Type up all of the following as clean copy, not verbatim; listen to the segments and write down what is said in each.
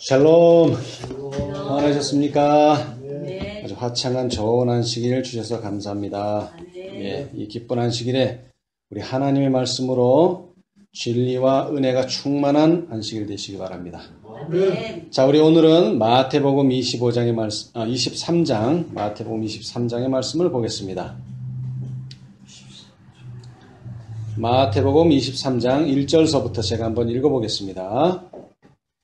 샬롬. 평안하셨습니까? 네. 아주 화창한 좋은 안식일 주셔서 감사합니다. 예, 이 기쁜 안식일에 우리 하나님의 말씀으로 진리와 은혜가 충만한 안식일 되시기 바랍니다. 자, 우리 오늘은 마태복음 25장의 말씀, 23장, 마태복음 23장의 말씀을 보겠습니다. 마태복음 23장 1절서부터 제가 한번 읽어보겠습니다.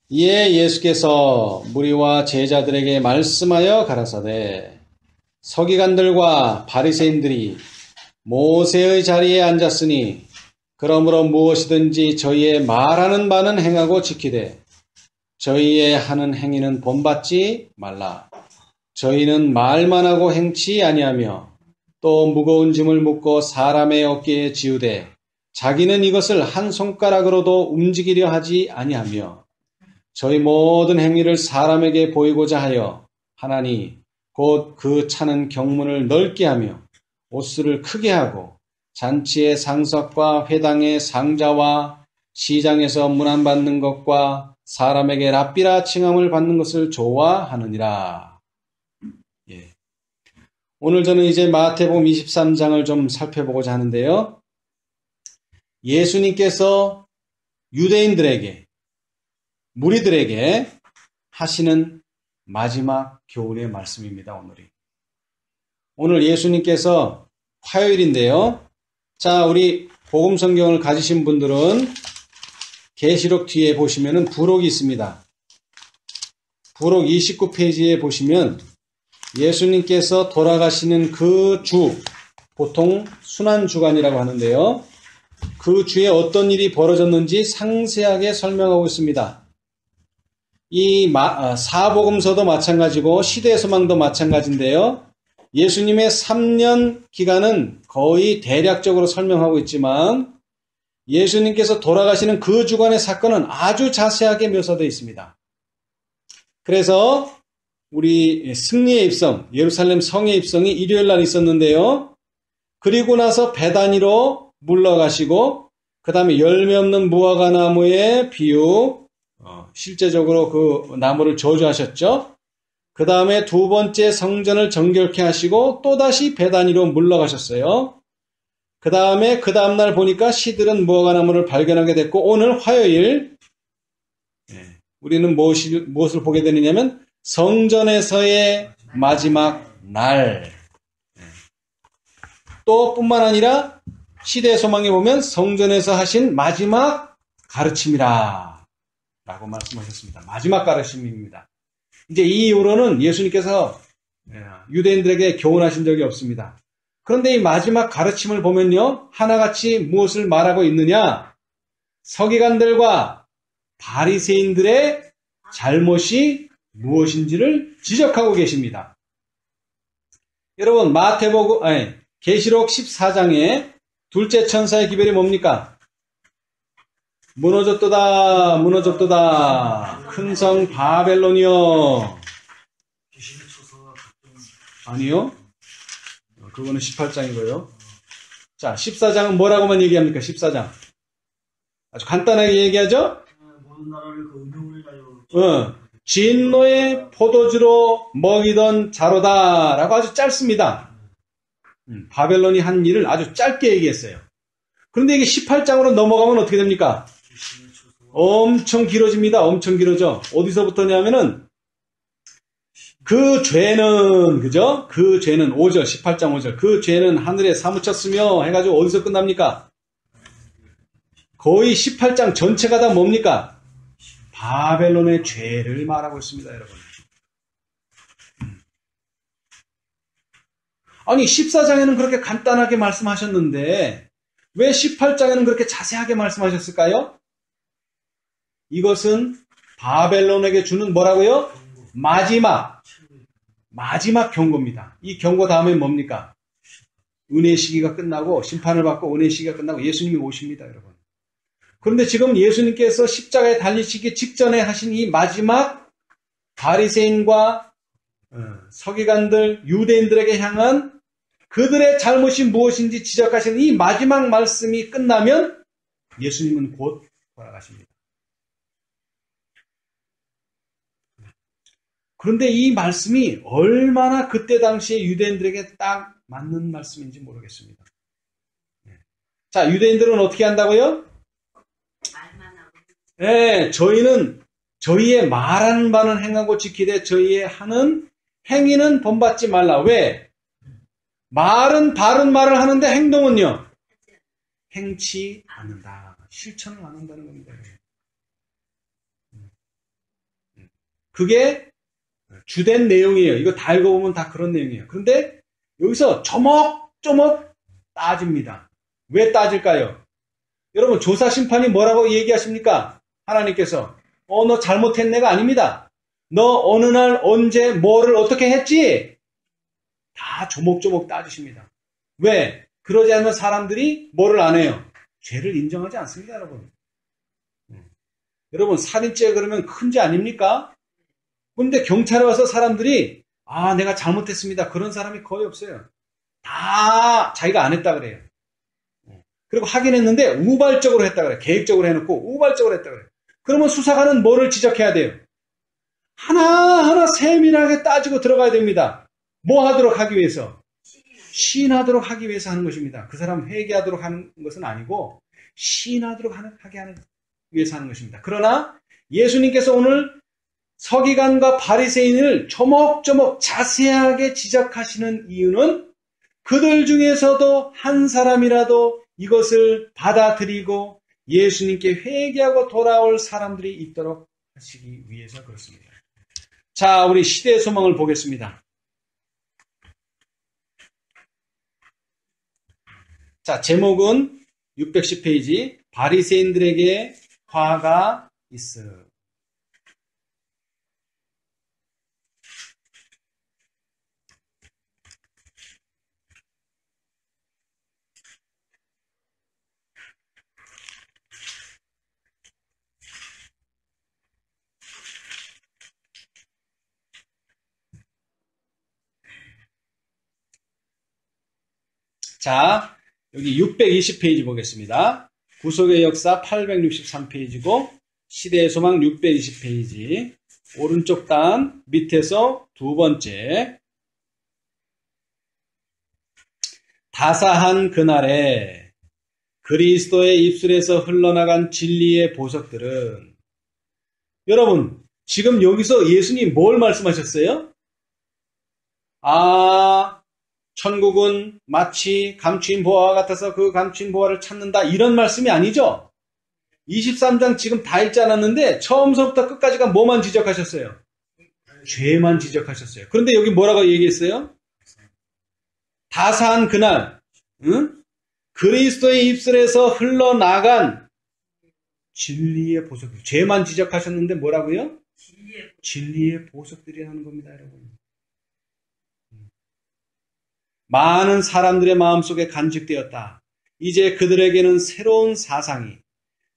이에 예수께서 무리와 제자들에게 말씀하여 가라사대 서기관들과 바리새인들이 모세의 자리에 앉았으니 그러므로 무엇이든지 저희의 말하는 바는 행하고 지키되 저희의 하는 행위는 본받지 말라. 저희는 말만 하고 행치 아니하며 또 무거운 짐을 묻고 사람의 어깨에 지우되 자기는 이것을 한 손가락으로도 움직이려 하지 아니하며 저희 모든 행위를 사람에게 보이고자 하여 하나니 곧 그 차는 경문을 넓게 하며 옷수를 크게 하고 잔치의 상석과 회당의 상자와 시장에서 문안받는 것과 사람에게 랍비라 칭함을 받는 것을 좋아하느니라. 예. 오늘 저는 이제 마태복음 23장을 좀 살펴보고자 하는데요. 예수님께서 유대인들에게 무리들에게 하시는 마지막 교훈의 말씀입니다. 오늘 예수님께서 화요일인데요. 자, 우리 복음 성경을 가지신 분들은 계시록 뒤에 보시면은 부록이 있습니다. 부록 29페이지에 보시면 예수님께서 돌아가시는 그 주, 보통 순환주간이라고 하는데요. 그 주에 어떤 일이 벌어졌는지 상세하게 설명하고 있습니다. 이 사복음서도 마찬가지고 시대소망도 마찬가지인데요. 예수님의 3년 기간은 거의 대략적으로 설명하고 있지만 예수님께서 돌아가시는 그 주간의 사건은 아주 자세하게 묘사되어 있습니다. 그래서 우리 승리의 입성, 예루살렘 성의 입성이 일요일 날 있었는데요. 그리고 나서 베다니로 물러가시고 그 다음에 열매 없는 무화과 나무의 비유, 실제적으로 그 나무를 저주하셨죠. 그 다음에 두 번째 성전을 정결케 하시고 또다시 베다니로 물러가셨어요. 그 다음에 그 다음날 보니까 시들은 무화과 나무를 발견하게 됐고 오늘 화요일 우리는 무엇을 보게 되느냐면 성전에서의 마지막 날. 또 뿐만 아니라 시대의 소망에 보면 성전에서 하신 마지막 가르침이라 라고 말씀하셨습니다. 마지막 가르침입니다. 이제 이 이후로는 예수님께서 유대인들에게 교훈하신 적이 없습니다. 그런데 이 마지막 가르침을 보면요. 하나같이 무엇을 말하고 있느냐? 서기관들과 바리새인들의 잘못이 무엇인지를 지적하고 계십니다. 여러분 계시록 14장에 둘째 천사의 기별이 뭡니까? 무너졌도다 무너졌도다 큰 성 바벨론이여. 아니요, 그거는 18장이고요. 자, 14장은 뭐라고만 얘기합니까? 14장 아주 간단하게 얘기하죠. 모든 나라를 그 음흉을 진노의 포도주로 먹이던 자로다 라고 아주 짧습니다. 바벨론이 한 일을 아주 짧게 얘기했어요. 그런데 이게 18장으로 넘어가면 어떻게 됩니까? 엄청 길어집니다. 엄청 길어져. 어디서부터냐면은 그 죄는, 그죠? 그 죄는 5절, 18장 5절. 그 죄는 하늘에 사무쳤으며 해가지고 어디서 끝납니까? 거의 18장 전체가 다 뭡니까? 바벨론의 죄를 말하고 있습니다, 여러분. 아니, 14장에는 그렇게 간단하게 말씀하셨는데 왜 18장에는 그렇게 자세하게 말씀하셨을까요? 이것은 바벨론에게 주는 뭐라고요? 마지막 경고입니다. 이 경고 다음에 뭡니까? 은혜 시기가 끝나고 심판을 받고 은혜 시기가 끝나고 예수님이 오십니다, 여러분. 그런데 지금 예수님께서 십자가에 달리시기 직전에 하신 이 마지막 바리새인과 서기관들, 유대인들에게 향한 그들의 잘못이 무엇인지 지적하시는 이 마지막 말씀이 끝나면 예수님은 곧 돌아가십니다. 그런데 이 말씀이 얼마나 그때 당시에 유대인들에게 딱 맞는 말씀인지 모르겠습니다. 자, 유대인들은 어떻게 한다고요? 말만 하고. 네, 저희는 저희의 말하는 바는 행하고 지키되 저희의 하는 행위는 본받지 말라. 왜? 말은 바른 말을 하는데 행동은요? 행치 않는다. 실천을 안 한다는 겁니다. 그게 주된 내용이에요. 이거 다 읽어보면 다 그런 내용이에요. 그런데 여기서 조목조목 따집니다. 왜 따질까요? 여러분, 조사 심판이 뭐라고 얘기하십니까? 하나님께서 너 잘못했네가 아닙니다. 너 어느 날 언제 뭐를 어떻게 했지? 다 조목조목 따지십니다. 왜? 그러지 않으면 사람들이 뭐를 안 해요? 죄를 인정하지 않습니다, 여러분. 여러분, 살인죄 그러면 큰 죄 아닙니까? 근데 경찰에 와서 사람들이 내가 잘못했습니다. 그런 사람이 거의 없어요. 다 자기가 안 했다 그래요. 그리고 하긴 했는데 우발적으로 했다 그래요. 계획적으로 해놓고 우발적으로 했다 그래요. 그러면 수사관은 뭐를 지적해야 돼요? 하나하나 세밀하게 따지고 들어가야 됩니다. 뭐 하도록 하기 위해서? 시인하도록 하기 위해서 하는 것입니다. 그 사람 회개하도록 하는 것은 아니고 시인하도록 하게 하는 위해서 하는 것입니다. 그러나 예수님께서 오늘 서기관과 바리새인을 조목조목 자세하게 지적하시는 이유는 그들 중에서도 한 사람이라도 이것을 받아들이고 예수님께 회개하고 돌아올 사람들이 있도록 하시기 위해서 그렇습니다. 자, 우리 시대의 소망을 보겠습니다. 자, 제목은 610페이지 바리새인들에게 화가 있어. 자, 여기 620페이지 보겠습니다. 구속의 역사 863페이지고 시대의 소망 620페이지 오른쪽 단 밑에서 두 번째 다사한 그날에 그리스도의 입술에서 흘러나간 진리의 보석들은 여러분 지금 여기서 예수님 뭘 말씀하셨어요? 천국은 마치 감추인 보화와 같아서 그 감추인 보화를 찾는다 이런 말씀이 아니죠? 23장 지금 다 읽지 않았는데 처음서부터 끝까지가 뭐만 지적하셨어요? 죄만 지적하셨어요. 그런데 여기 뭐라고 얘기했어요? 다사한 그날 그리스도의 입술에서 흘러나간 진리의 보석들. 죄만 지적하셨는데 뭐라고요? 진리의 보석들이라는 겁니다, 여러분. 많은 사람들의 마음속에 간직되었다. 이제 그들에게는 새로운 사상이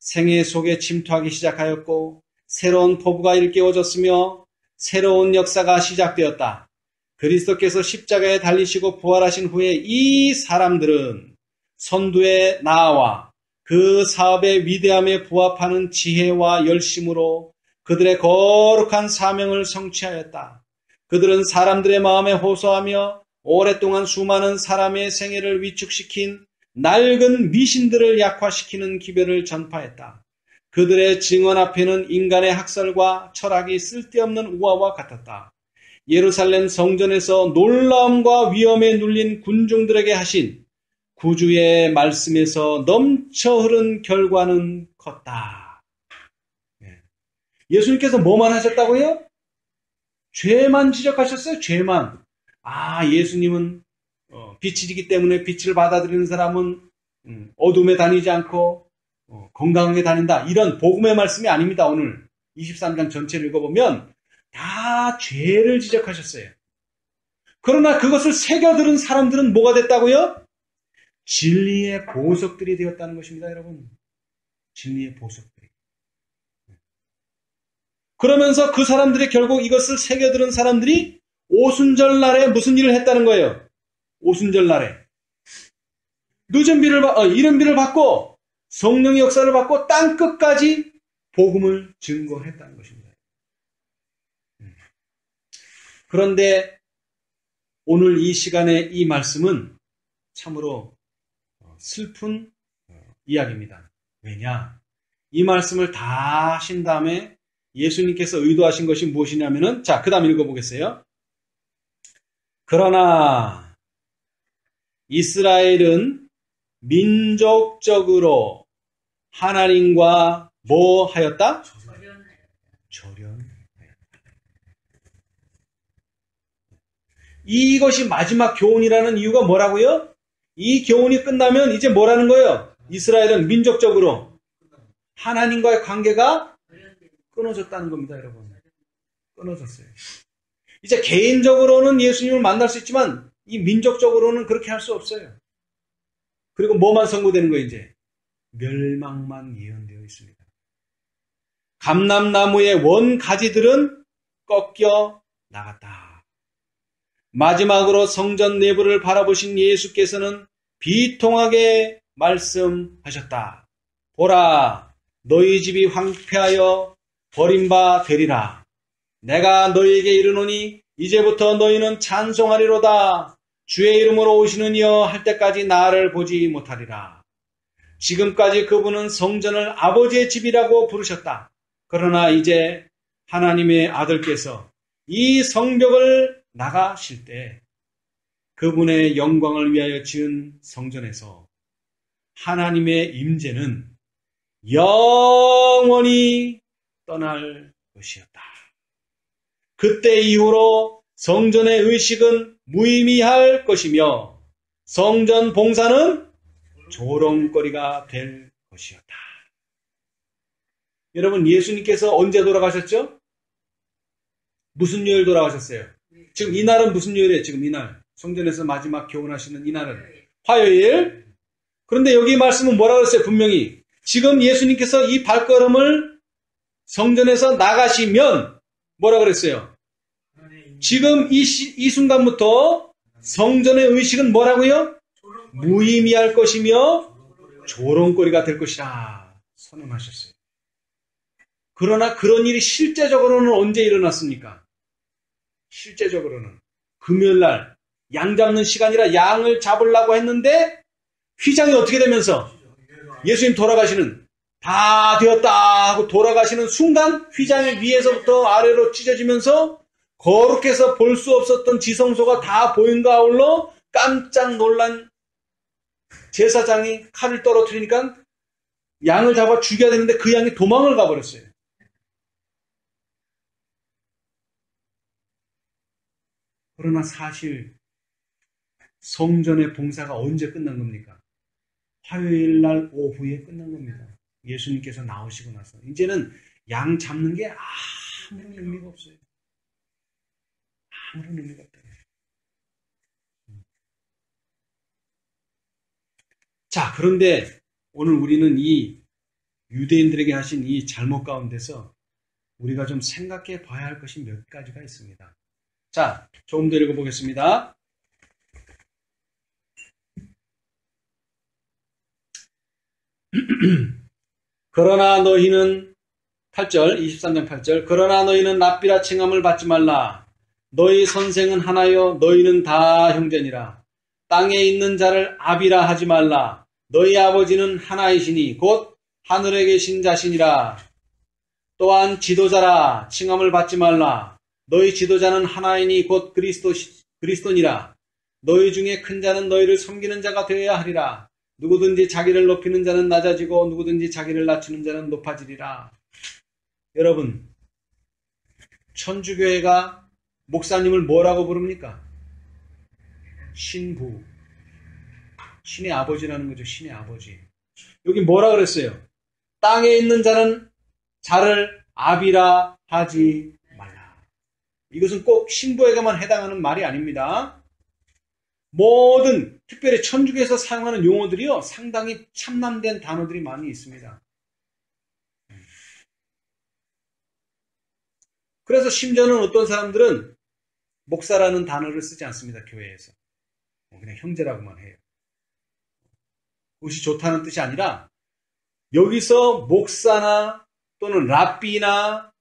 생애 속에 침투하기 시작하였고 새로운 포부가 일깨워졌으며 새로운 역사가 시작되었다. 그리스도께서 십자가에 달리시고 부활하신 후에 이 사람들은 선두에 나와 그 사업의 위대함에 부합하는 지혜와 열심으로 그들의 거룩한 사명을 성취하였다. 그들은 사람들의 마음에 호소하며 오랫동안 수많은 사람의 생애를 위축시킨 낡은 미신들을 약화시키는 기별을 전파했다. 그들의 증언 앞에는 인간의 학설과 철학이 쓸데없는 우화와 같았다. 예루살렘 성전에서 놀라움과 위험에 눌린 군중들에게 하신 구주의 말씀에서 넘쳐 흐른 결과는 컸다. 예수님께서 뭐만 하셨다고요? 죄만 지적하셨어요. 죄만. 예수님은 빛이기 때문에 빛을 받아들이는 사람은 어둠에 다니지 않고 건강하게 다닌다. 이런 복음의 말씀이 아닙니다. 오늘 23장 전체를 읽어보면 다 죄를 지적하셨어요. 그러나 그것을 새겨들은 사람들은 뭐가 됐다고요? 진리의 보석들이 되었다는 것입니다, 여러분. 진리의 보석들이. 그러면서 그 사람들이 결국 이것을 새겨들은 사람들이 오순절 날에 무슨 일을 했다는 거예요? 오순절 날에 이른 비를 받고 성령의 역사를 받고 땅 끝까지 복음을 증거했다는 것입니다. 그런데 오늘 이 시간에 이 말씀은 참으로 슬픈 이야기입니다. 왜냐? 이 말씀을 다 하신 다음에 예수님께서 의도하신 것이 무엇이냐면은, 자, 그 다음 읽어보겠어요. 그러나 이스라엘은 민족적으로 하나님과 뭐 하였다? 절연하였다. 이것이 마지막 교훈이라는 이유가 뭐라고요? 이 교훈이 끝나면 이제 뭐라는 거예요? 이스라엘은 민족적으로 하나님과의 관계가 끊어졌다는 겁니다, 여러분. 끊어졌어요. 이제 개인적으로는 예수님을 만날 수 있지만 이 민족적으로는 그렇게 할 수 없어요. 그리고 뭐만 선고되는 거예요, 이제? 멸망만 예언되어 있습니다. 감람나무의 원가지들은 꺾여 나갔다. 마지막으로 성전 내부를 바라보신 예수께서는 비통하게 말씀하셨다. 보라, 너희 집이 황폐하여 버림바 되리라. 내가 너희에게 이르노니 이제부터 너희는 찬송하리로다. 주의 이름으로 오시는 이여 할 때까지 나를 보지 못하리라. 지금까지 그분은 성전을 아버지의 집이라고 부르셨다. 그러나 이제 하나님의 아들께서 이 성벽을 나가실 때 그분의 영광을 위하여 지은 성전에서 하나님의 임재는 영원히 떠날 것이었다. 그때 이후로 성전의 의식은 무의미할 것이며 성전 봉사는 조롱거리가 될 것이었다. 여러분, 예수님께서 언제 돌아가셨죠? 무슨 요일 돌아가셨어요? 지금 이날은 무슨 요일이에요? 지금 이날. 성전에서 마지막 교훈하시는 이날은 화요일. 그런데 여기 말씀은 뭐라고 했어요? 분명히 지금 예수님께서 이 발걸음을 성전에서 나가시면 뭐라 그랬어요? 지금 이 순간부터 성전의 의식은 뭐라고요? 무의미할 것이며 조롱거리가 될 것이라 선언하셨어요. 그러나 그런 일이 실제적으로는 언제 일어났습니까? 실제적으로는 금요일날 양 잡는 시간이라 양을 잡으려고 했는데 휘장이 어떻게 되면서 예수님 돌아가시는, 다 되었다 하고 돌아가시는 순간 휘장의 위에서부터 아래로 찢어지면서 거룩해서 볼 수 없었던 지성소가 다 보인가 아울러 깜짝 놀란 제사장이 칼을 떨어뜨리니까 양을 잡아 죽여야 되는데 그 양이 도망을 가버렸어요. 그러나 사실 성전의 봉사가 언제 끝난 겁니까? 화요일 날 오후에 끝난 겁니다. 예수님께서 나오시고 나서 이제는 양 잡는 게 아무런 의미가 없어요. 아무런 의미가 없다. 자, 그런데 오늘 우리는 이 유대인들에게 하신 이 잘못 가운데서 우리가 좀 생각해 봐야 할 것이 몇 가지가 있습니다. 자, 조금 더 읽어보겠습니다. 그러나 너희는 8절, 23장 8절. 그러나 너희는 랍비라 칭함을 받지 말라. 너희 선생은 하나요 너희는 다 형제니라. 땅에 있는 자를 아비라 하지 말라. 너희 아버지는 하나이시니 곧 하늘에 계신 자신이라. 또한 지도자라 칭함을 받지 말라. 너희 지도자는 하나이니 곧 그리스도니라. 너희 중에 큰 자는 너희를 섬기는 자가 되어야 하리라. 누구든지 자기를 높이는 자는 낮아지고 누구든지 자기를 낮추는 자는 높아지리라. 여러분, 천주교회가 목사님을 뭐라고 부릅니까? 신부. 신의 아버지라는 거죠. 신의 아버지. 여기 뭐라 그랬어요? 땅에 있는 자는 자를 아비라 하지 말라. 이것은 꼭 신부에게만 해당하는 말이 아닙니다. 모든 특별히 천주교에서 사용하는 용어들이요 상당히 참남된 단어들이 많이 있습니다. 그래서 심지어는 어떤 사람들은 목사라는 단어를 쓰지 않습니다. 교회에서 그냥 형제라고만 해요. 그것이 좋다는 뜻이 아니라 여기서 목사나 또는 랍비나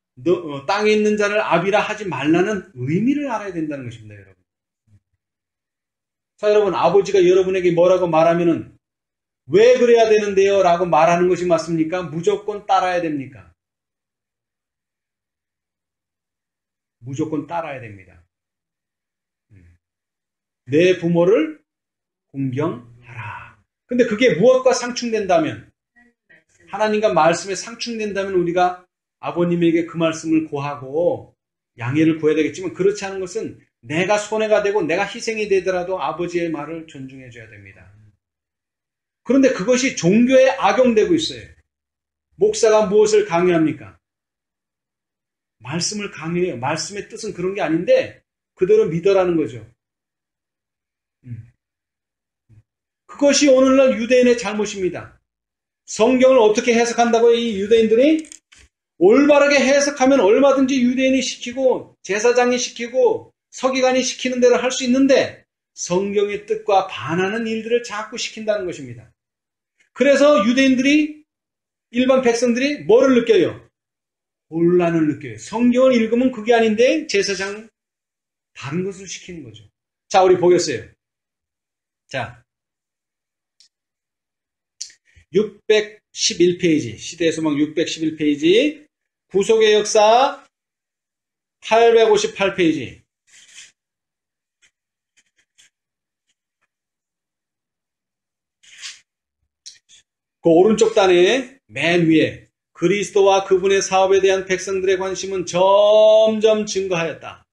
땅에 있는 자를 아비라 하지 말라는 의미를 알아야 된다는 것입니다, 여러분. 자, 여러분, 아버지가 여러분에게 뭐라고 말하면은 왜 그래야 되는데요? 라고 말하는 것이 맞습니까? 무조건 따라야 됩니까? 무조건 따라야 됩니다. 내 부모를 공경하라. 근데 그게 무엇과 상충된다면, 하나님과 말씀에 상충된다면 우리가 아버님에게 그 말씀을 고하고 양해를 구해야 되겠지만, 그렇지 않은 것은 내가 손해가 되고 내가 희생이 되더라도 아버지의 말을 존중해 줘야 됩니다. 그런데 그것이 종교에 악용되고 있어요. 목사가 무엇을 강요합니까? 말씀을 강요해요. 말씀의 뜻은 그런 게 아닌데 그대로 믿어라는 거죠. 그것이 오늘날 유대인의 잘못입니다. 성경을 어떻게 해석한다고요? 이 유대인들이 올바르게 해석하면 얼마든지 유대인이 시키고 제사장이 시키고 서기관이 시키는 대로 할 수 있는데 성경의 뜻과 반하는 일들을 자꾸 시킨다는 것입니다. 그래서 유대인들이, 일반 백성들이 뭐를 느껴요? 혼란을 느껴요. 성경을 읽으면 그게 아닌데 제사장 다른 것을 시키는 거죠. 자, 우리 보겠어요. 자, 611페이지, 시대의 소망 611페이지, 구속의 역사 858페이지. 그 오른쪽 단에 맨 위에 그리스도와 그분의 사업에 대한 백성들의 관심은 점점 증가하였다.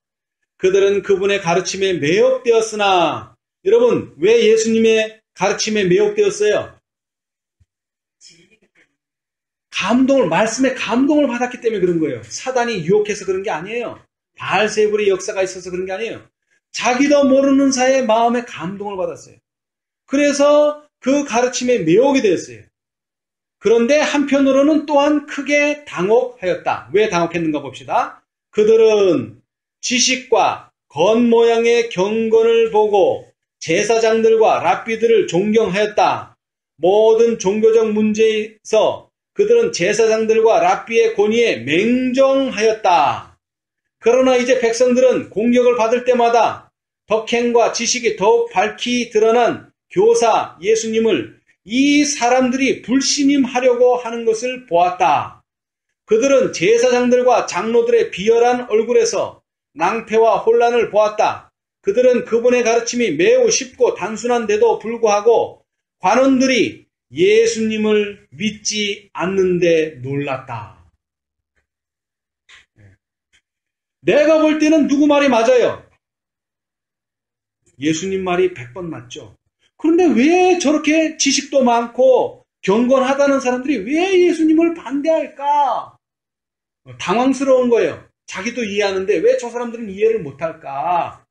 그들은 그분의 가르침에 매혹되었으나, 여러분, 왜 예수님의 가르침에 매혹되었어요? 말씀에 감동을 받았기 때문에 그런 거예요. 사단이 유혹해서 그런 게 아니에요. 바알세불의 역사가 있어서 그런 게 아니에요. 자기도 모르는 사이에 마음에 감동을 받았어요. 그래서 그 가르침에 매혹이 되었어요. 그런데 한편으로는 또한 크게 당혹하였다. 왜 당혹했는가 봅시다. 그들은 지식과 겉모양의 경건을 보고 제사장들과 랍비들을 존경하였다. 모든 종교적 문제에서 그들은 제사장들과 랍비의 권위에 맹정하였다. 그러나 이제 백성들은 공격을 받을 때마다 덕행과 지식이 더욱 밝히 드러난 교사 예수님을 이 사람들이 불신임하려고 하는 것을 보았다. 그들은 제사장들과 장로들의 비열한 얼굴에서 낭패와 혼란을 보았다. 그들은 그분의 가르침이 매우 쉽고 단순한데도 불구하고 관원들이 예수님을 믿지 않는데 놀랐다. 내가 볼 때는 누구 말이 맞아요? 예수님 말이 100번 맞죠. 그런데 왜 저렇게 지식도 많고 경건하다는 사람들이 왜 예수님을 반대할까? 당황스러운 거예요. 자기도 이해하는데 왜 저 사람들은 이해를 못할까?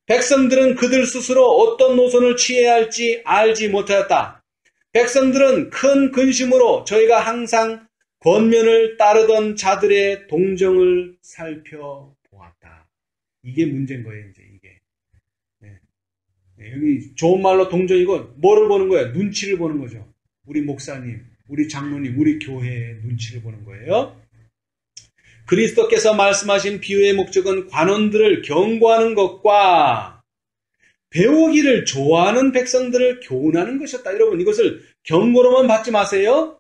백성들은 그들 스스로 어떤 노선을 취해야 할지 알지 못하였다. 백성들은 큰 근심으로 저희가 항상 권면을 따르던 자들의 동정을 살펴보았다. 이게 문제인 거예요, 이제 이게. 여기 좋은 말로 동정이고 뭐를 보는 거예요? 눈치를 보는 거죠. 우리 목사님, 우리 장로님, 우리 교회의 눈치를 보는 거예요. 그리스도께서 말씀하신 비유의 목적은 관원들을 경고하는 것과 배우기를 좋아하는 백성들을 교훈하는 것이었다. 여러분, 이것을 경고로만 받지 마세요.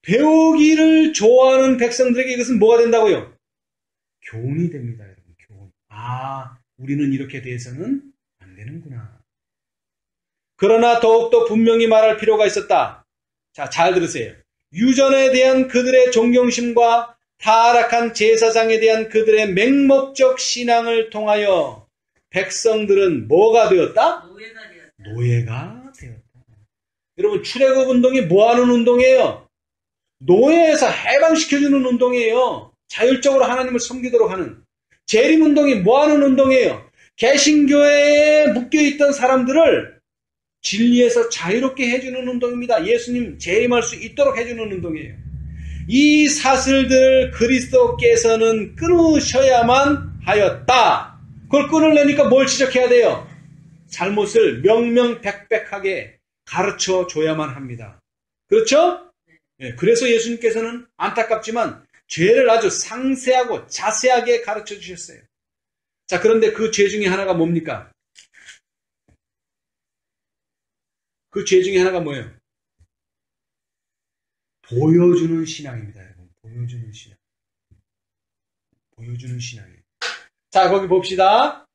배우기를 좋아하는 백성들에게 이것은 뭐가 된다고요? 교훈이 됩니다, 여러분. 교훈. 아, 우리는 이렇게 대해서는 안 되는구나. 그러나 더욱더 분명히 말할 필요가 있었다. 자, 잘 들으세요. 유전에 대한 그들의 존경심과 타락한 제사장에 대한 그들의 맹목적 신앙을 통하여 백성들은 뭐가 되었다? 노예가 되었다. 여러분, 출애굽 운동이 뭐하는 운동이에요? 노예에서 해방시켜주는 운동이에요. 자율적으로 하나님을 섬기도록 하는. 재림운동이 뭐하는 운동이에요? 개신교회에 묶여있던 사람들을 진리에서 자유롭게 해주는 운동입니다. 예수님 재림할 수 있도록 해주는 운동이에요. 이 사슬들 그리스도께서는 끊으셔야만 하였다. 그걸 끊으려니까 뭘 지적해야 돼요? 잘못을 명명백백하게 가르쳐 줘야만 합니다. 그렇죠? 네, 그래서 예수님께서는 안타깝지만 죄를 아주 상세하고 자세하게 가르쳐 주셨어요. 자, 그런데 그 죄 중에 하나가 뭡니까? 그 죄 중에 하나가 뭐예요? 보여주는 신앙입니다, 여러분. 보여주는 신앙. 보여주는 신앙이에요. 자, 거기 봅시다.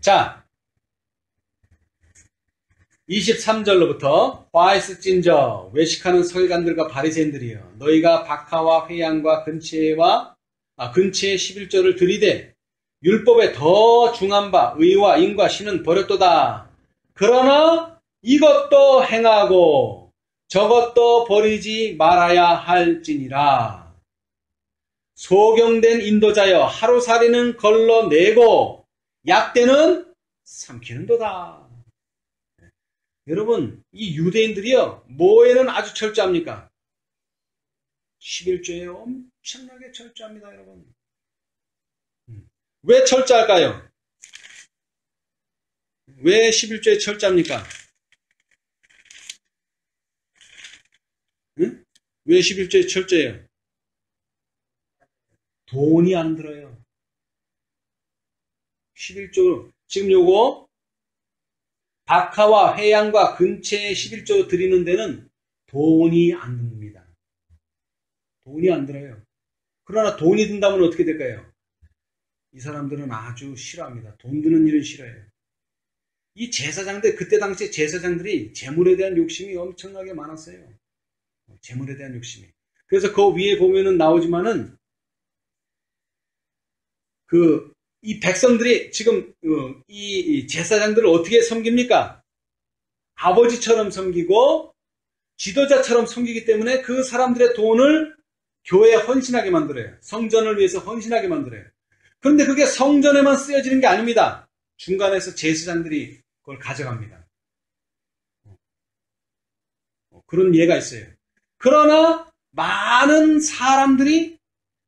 자, 23절로부터 화이스찐저 외식하는 서기관들과 바리새인들이여 너희가 박하와 회양과 근체의 11조를 들이되 율법에 더 중한 바 의와 인과 신은 버렸도다. 그러나 이것도 행하고 저것도 버리지 말아야 할지니라. 소경된 인도자여 하루살이는 걸러내고 약대는 삼키는도다. 여러분, 이 유대인들이요, 뭐에는 아주 철저합니까? 11조에 엄청나게 철저합니다, 여러분. 왜 철저할까요? 왜 11조에 철저합니까? 응? 왜 11조에 철저해요? 돈이 안 들어요. 11조, 지금 요거, 박하와 회양과 근체에 11조 드리는 데는 돈이 안 듭니다. 돈이 안 들어요. 그러나 돈이 든다면 어떻게 될까요? 이 사람들은 아주 싫어합니다. 돈 드는 일은 싫어해요. 이 제사장들, 그때 당시에 제사장들이 재물에 대한 욕심이 엄청나게 많았어요. 재물에 대한 욕심이. 그래서 그 위에 보면은 나오지만은, 이 백성들이 지금 이 제사장들을 어떻게 섬깁니까? 아버지처럼 섬기고 지도자처럼 섬기기 때문에 그 사람들의 돈을 교회에 헌신하게 만들어요. 성전을 위해서 헌신하게 만들어요. 그런데 그게 성전에만 쓰여지는 게 아닙니다. 중간에서 제사장들이 그걸 가져갑니다. 그런 예가 있어요. 그러나 많은 사람들이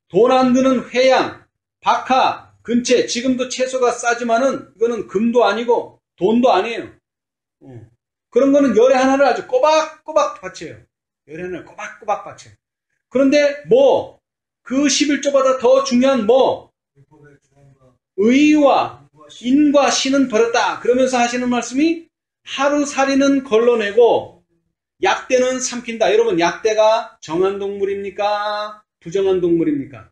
돈 안 드는 회양, 박하, 근체, 지금도 채소가 싸지만은 이거는 금도 아니고 돈도 아니에요. 그런 거는 열에 하나를 아주 꼬박꼬박 바쳐요. 열에 하나를 꼬박꼬박 바쳐요. 그런데 그 11조보다 더 중요한 의와 인과 신은 버렸다. 그러면서 하시는 말씀이 하루살이는 걸러내고 약대는 삼킨다. 여러분, 약대가 정한 동물입니까? 부정한 동물입니까?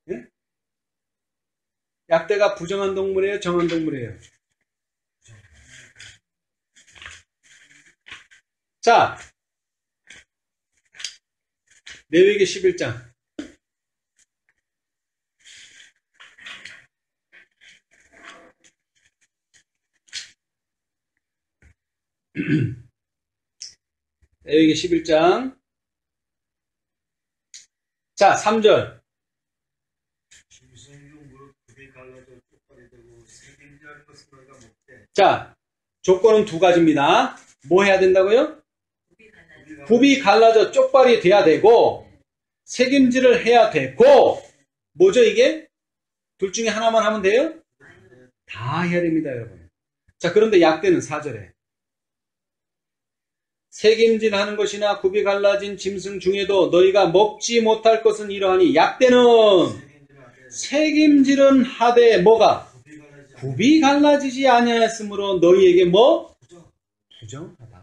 예? 약대가 부정한 동물이에요? 정한 동물이에요? 자, 레위기 11장. 레위기 11장. 자, 3절. 자, 조건은 두 가지입니다. 뭐 해야 된다고요? 굽이 갈라져 쪽발이 돼야 되고 색임질을 해야 되고 뭐죠 이게? 둘 중에 하나만 하면 돼요? 다 해야 됩니다, 여러분. 자, 그런데 약대는 4절에 색임질하는 것이나 굽이 갈라진 짐승 중에도 너희가 먹지 못할 것은 이러하니 약대는 색임질은 하되 뭐가? 굽이 갈라지지 아니하였으므로 너희에게 부정하다.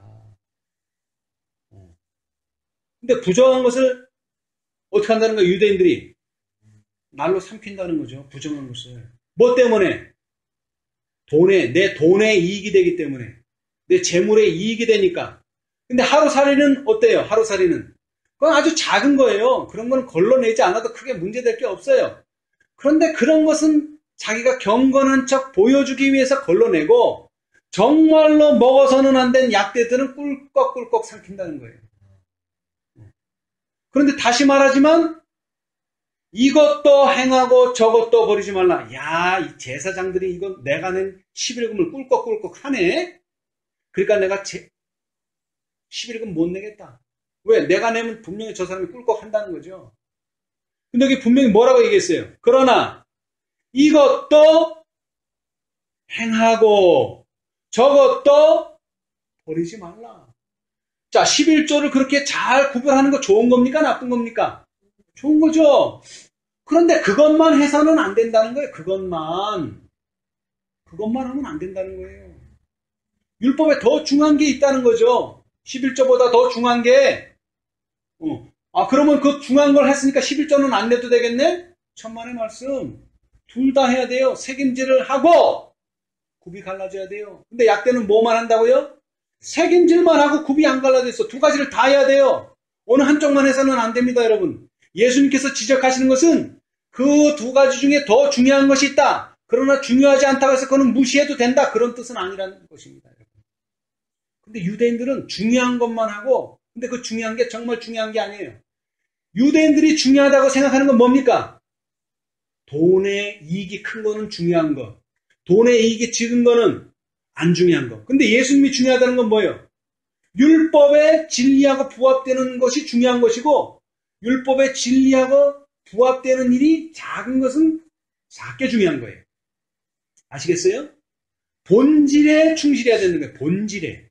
근데 부정한 것을 어떻게 한다는 거예요? 유대인들이 날로 삼킨다는 거죠. 부정한 것을. 뭐 때문에? 내 돈에 이익이 되기 때문에. 내 재물에 이익이 되니까. 근데 하루살이는 어때요? 하루살이는 그건 아주 작은 거예요. 그런 건 걸러내지 않아도 크게 문제될 게 없어요. 그런데 그런 것은 자기가 경건한 척 보여주기 위해서 걸러내고 정말로 먹어서는 안 된 약대들은 꿀꺽꿀꺽 삼킨다는 거예요. 그런데 다시 말하지만 이것도 행하고 저것도 버리지 말라. 야, 이 제사장들이 이거 내가 낸 11금을 꿀꺽꿀꺽 하네. 그러니까 내가 11금 못 내겠다. 왜? 내가 내면 분명히 저 사람이 꿀꺽 한다는 거죠. 근데 여기 분명히 뭐라고 얘기했어요? 그러나 이것도 행하고 저것도 버리지 말라. 자, 11조를 그렇게 잘 구별하는 거 좋은 겁니까? 나쁜 겁니까? 좋은 거죠. 그런데 그것만 해서는 안 된다는 거예요. 그것만 하면 안 된다는 거예요. 율법에 더 중요한 게 있다는 거죠. 11조보다 더 중요한 게 그러면 그 중요한 걸 했으니까 11조는 안 내도 되겠네? 천만의 말씀. 둘 다 해야 돼요. 책임질을 하고 굽이 갈라져야 돼요. 근데 약대는 뭐만 한다고요? 책임질만 하고 굽이 안 갈라져 있어. 두 가지를 다 해야 돼요. 어느 한쪽만 해서는 안 됩니다, 여러분. 예수님께서 지적하시는 것은 그 두 가지 중에 더 중요한 것이 있다. 그러나 중요하지 않다고 해서 그거는 무시해도 된다. 그런 뜻은 아니라는 것입니다, 여러분. 근데 유대인들은 중요한 것만 하고, 근데 그 중요한 게 정말 중요한 게 아니에요. 유대인들이 중요하다고 생각하는 건 뭡니까? 돈의 이익이 큰 거는 중요한 거. 돈의 이익이 적은 거는 안 중요한 거. 근데 예수님이 중요하다는 건 뭐예요? 율법의 진리하고 부합되는 것이 중요한 것이고, 율법의 진리하고 부합되는 일이 작은 것은 작게 중요한 거예요. 아시겠어요? 본질에 충실해야 되는 거예요. 본질에.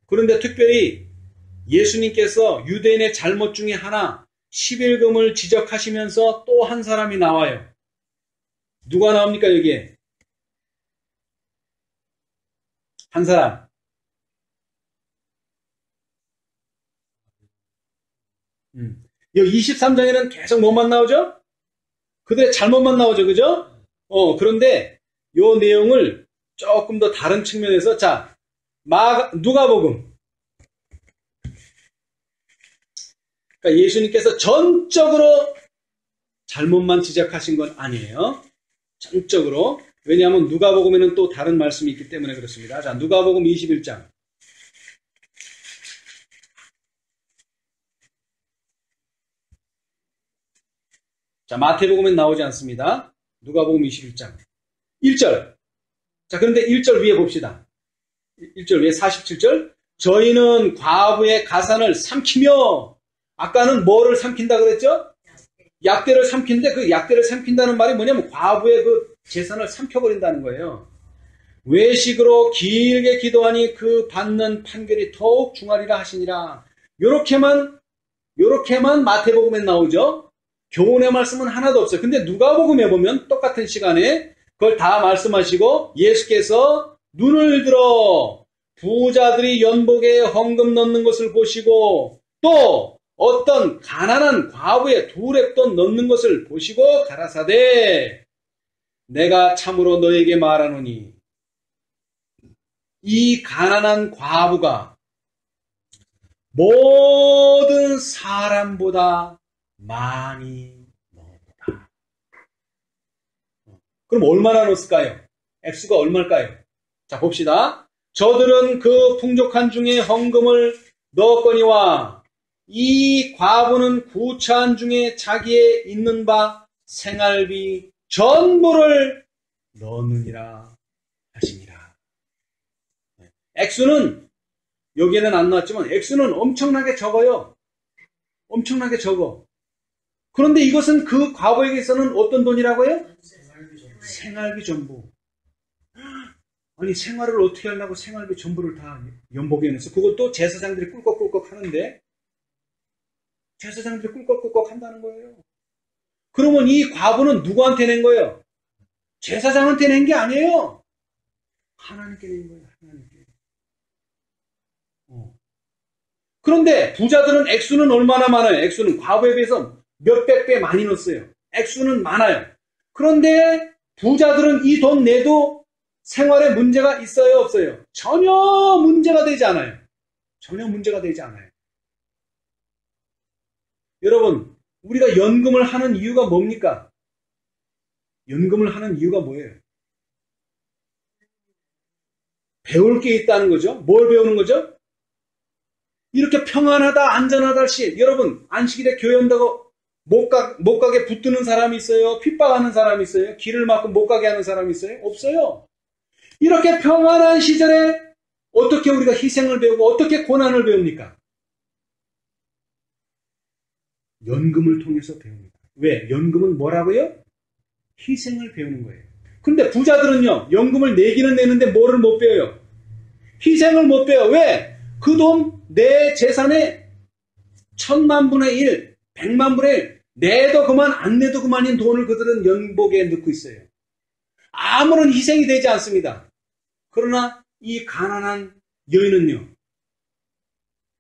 그런데 특별히 예수님께서 유대인의 잘못 중에 하나, 11금을 지적하시면서 또 한 사람이 나와요. 누가 나옵니까, 여기에? 한 사람. 여기 23장에는 계속 뭐만 나오죠? 그들의 잘못만 나오죠, 그죠? 그런데 요 내용을 조금 더 다른 측면에서, 자, 누가복음. 그러니까 예수님께서 전적으로 잘못만 지적하신 건 아니에요. 전적으로. 왜냐하면 누가복음에는 또 다른 말씀이 있기 때문에 그렇습니다. 자, 누가복음 21장. 자, 마태복음엔 나오지 않습니다. 누가복음 21장. 1절. 자, 그런데 1절 위에 봅시다. 1절 위에 47절. 저희는 과부의 가산을 삼키며, 아까는 뭐를 삼킨다 그랬죠? 약대를 삼킨데, 그 약대를 삼킨다는 말이 뭐냐면 과부의 그 재산을 삼켜버린다는 거예요. 외식으로 길게 기도하니 그 받는 판결이 더욱 중하리라 하시니라. 요렇게만 마태복음에 나오죠. 교훈의 말씀은 하나도 없어요. 근데 누가복음에 보면 똑같은 시간에 그걸 다 말씀하시고 예수께서 눈을 들어 부자들이 연복에 헌금 넣는 것을 보시고 또 어떤 가난한 과부의 두 렙돈 넣는 것을 보시고 가라사대 내가 참으로 너에게 말하노니 이 가난한 과부가 모든 사람보다 많이 넣었다. 그럼 얼마나 넣었을까요? 액수가 얼마일까요? 자, 봅시다. 저들은 그 풍족한 중에 헌금을 넣었거니와 이 과부는 구차한 중에 자기의 있는 바 생활비 전부를 넣느니라 하시니라. 액수는 여기에는 안 나왔지만 액수는 엄청나게 적어요. 엄청나게 적어. 그런데 이것은 그 과부에게서는 어떤 돈이라고요? 생활비 전부. 아니 생활을 어떻게 하려고 생활비 전부를 다 연복에 내서 그것도 제사장들이 꿀꺽꿀꺽 하는데 제사장들이 꿀꺽꿀꺽 한다는 거예요. 그러면 이 과부는 누구한테 낸 거예요? 제사장한테 낸 게 아니에요. 하나님께 낸 거예요. 하나님께. 그런데 부자들은 액수는 얼마나 많아요? 액수는 과부에 비해서 몇백 배 많이 넣었어요. 액수는 많아요. 그런데 부자들은 이 돈 내도 생활에 문제가 있어요? 없어요? 전혀 문제가 되지 않아요. 전혀 문제가 되지 않아요. 여러분, 우리가 연금을 하는 이유가 뭡니까? 연금을 하는 이유가 뭐예요? 배울 게 있다는 거죠. 뭘 배우는 거죠? 이렇게 평안하다, 안전하다 시 여러분, 안식일에 교회 온다고 못 가게 붙드는 사람이 있어요? 핍박하는 사람이 있어요? 길을 막고 못 가게 하는 사람이 있어요? 없어요. 이렇게 평안한 시절에 어떻게 우리가 희생을 배우고 어떻게 고난을 배웁니까? 연금을 통해서 배웁니다. 왜? 연금은 뭐라고요? 희생을 배우는 거예요. 근데 부자들은요, 연금을 내기는 내는데 뭐를 못 배워요? 희생을 못 배워. 왜? 그 돈, 내 재산의 1000만분의 1, 100만분의 1, 내도 그만, 안 내도 그만인 돈을 그들은 연복에 넣고 있어요. 아무런 희생이 되지 않습니다. 그러나 이 가난한 여인은요,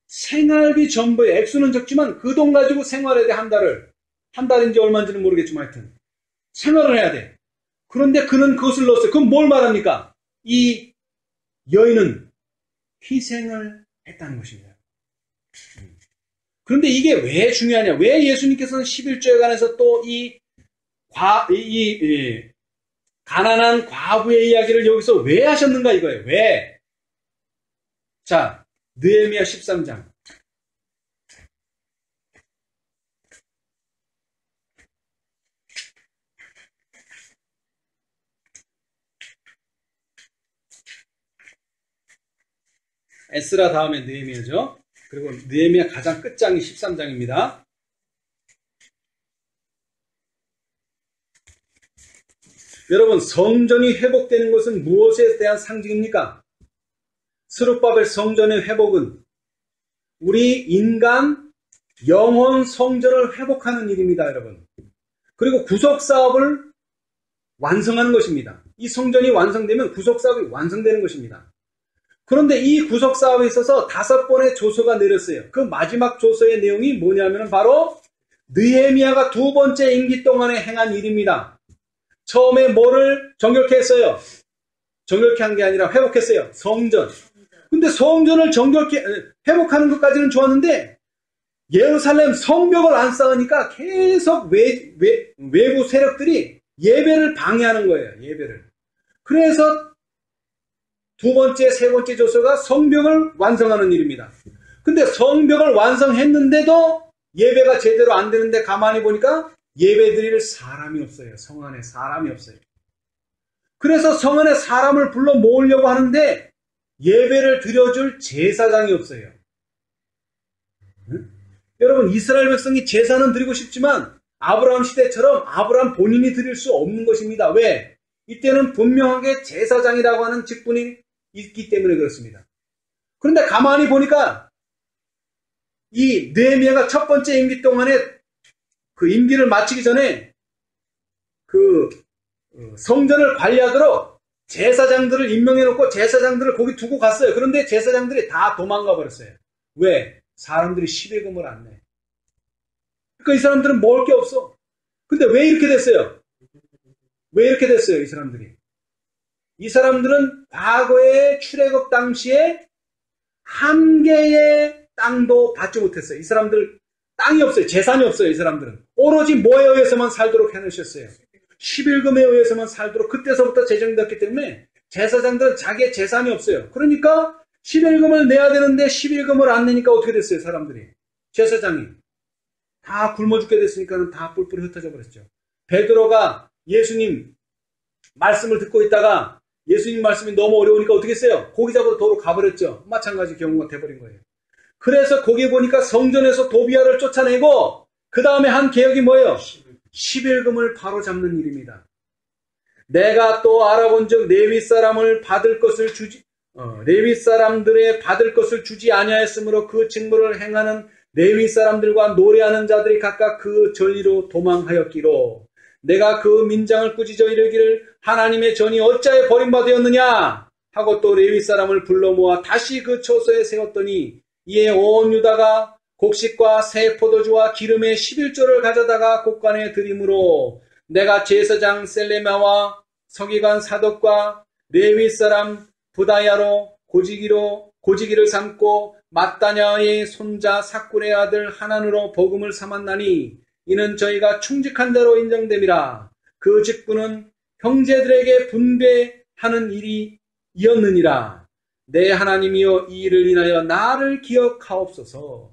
생활비 전부에 액수는 적지만 그 돈 가지고 생활해야 돼, 한 달을. 한 달인지 얼마인지는 모르겠지만 하여튼. 생활을 해야 돼. 그런데 그는 그것을 넣었어요. 그럼 뭘 말합니까? 이 여인은 희생을 했다는 것입니다. 그런데 이게 왜 중요하냐? 왜 예수님께서는 11조에 관해서 또 가난한 과부의 이야기를 여기서 왜 하셨는가 이거예요. 왜? 자, 느헤미야 13장. 에스라 다음에 느헤미야죠. 그리고 느헤미야 가장 끝장이 13장입니다. 여러분, 성전이 회복되는 것은 무엇에 대한 상징입니까? 스룹바벨 성전의 회복은 우리 인간 영혼 성전을 회복하는 일입니다, 여러분. 그리고 구속사업을 완성하는 것입니다. 이 성전이 완성되면 구속사업이 완성되는 것입니다. 그런데 이 구속사업에 있어서 5번의 조서가 내렸어요. 그 마지막 조서의 내용이 뭐냐면 바로 느헤미야가 2번째 임기 동안에 행한 일입니다. 처음에 뭐를 정결케 했어요? 정결케 한 게 아니라 회복했어요. 성전. 근데 성전을 정결케 회복하는 것까지는 좋았는데 예루살렘 성벽을 안 쌓으니까 계속 외부 세력들이 예배를 방해하는 거예요. 예배를. 그래서 2번째, 3번째 조서가 성벽을 완성하는 일입니다. 근데 성벽을 완성했는데도 예배가 제대로 안 되는데 가만히 보니까 예배 드릴 사람이 없어요. 성 안에 사람이 없어요. 그래서 성 안에 사람을 불러 모으려고 하는데 예배를 드려줄 제사장이 없어요. 응? 여러분, 이스라엘 백성이 제사는 드리고 싶지만 아브라함 시대처럼 아브라함 본인이 드릴 수 없는 것입니다. 왜? 이때는 분명하게 제사장이라고 하는 직분이 있기 때문에 그렇습니다. 그런데 가만히 보니까 이 느헤미야가 첫 번째 임기 동안에 그 임기를 마치기 전에 그 성전을 관리하도록 제사장들을 임명해놓고 제사장들을 거기 두고 갔어요. 그런데 제사장들이 다 도망가 버렸어요. 왜? 사람들이 11금을 안 내. 그러니까 이 사람들은 먹을 게 없어. 근데 왜 이렇게 됐어요? 왜 이렇게 됐어요, 이 사람들이? 이 사람들은 과거의 출애굽 당시에 한 개의 땅도 받지 못했어요. 이 사람들 땅이 없어요. 재산이 없어요. 이 사람들은. 오로지 뭐에 의해서만 살도록 해놓으셨어요. 11금에 의해서만 살도록 그때서부터 제정됐기 때문에 제사장들은 자기의 재산이 없어요. 그러니까 11금을 내야 되는데 11금을 안 내니까 어떻게 됐어요, 사람들이? 제사장이. 다 굶어 죽게 됐으니까 다 뿔뿔이 흩어져 버렸죠. 베드로가 예수님 말씀을 듣고 있다가 예수님 말씀이 너무 어려우니까 어떻게 했어요? 고기 잡으러 도로 가버렸죠. 마찬가지 경우가 돼버린 거예요. 그래서 거기 보니까 성전에서 도비아를 쫓아내고 그 다음에 한 계획이 뭐예요? 11금을 바로 잡는 일입니다. 내가 또 알아본 즉 레위 사람을 받을 것을 주지 레위 사람들의 받을 것을 주지 아니하였으므로 그 직무를 행하는 레위 사람들과 노래하는 자들이 각각 그 전리로 도망하였기로 내가 그 민장을 꾸짖어 이르기를 하나님의 전이 어찌하여 버림받았느냐 하고 또 레위 사람을 불러 모아 다시 그 처소에 세웠더니 이에 온 유다가 곡식과 새 포도주와 기름의 11조를 가져다가 곳간에 드림으로 내가 제사장 셀레마와 서기관 사독과 레위 사람 부다야로 고지기를 삼고 마따냐의 손자 삭굴의 아들 하난으로 복음을 삼았나니 이는 저희가 충직한 대로 인정됨이라. 그 직분은 형제들에게 분배하는 일이 이었느니라. 내 하나님이여 이 일을 인하여 나를 기억하옵소서.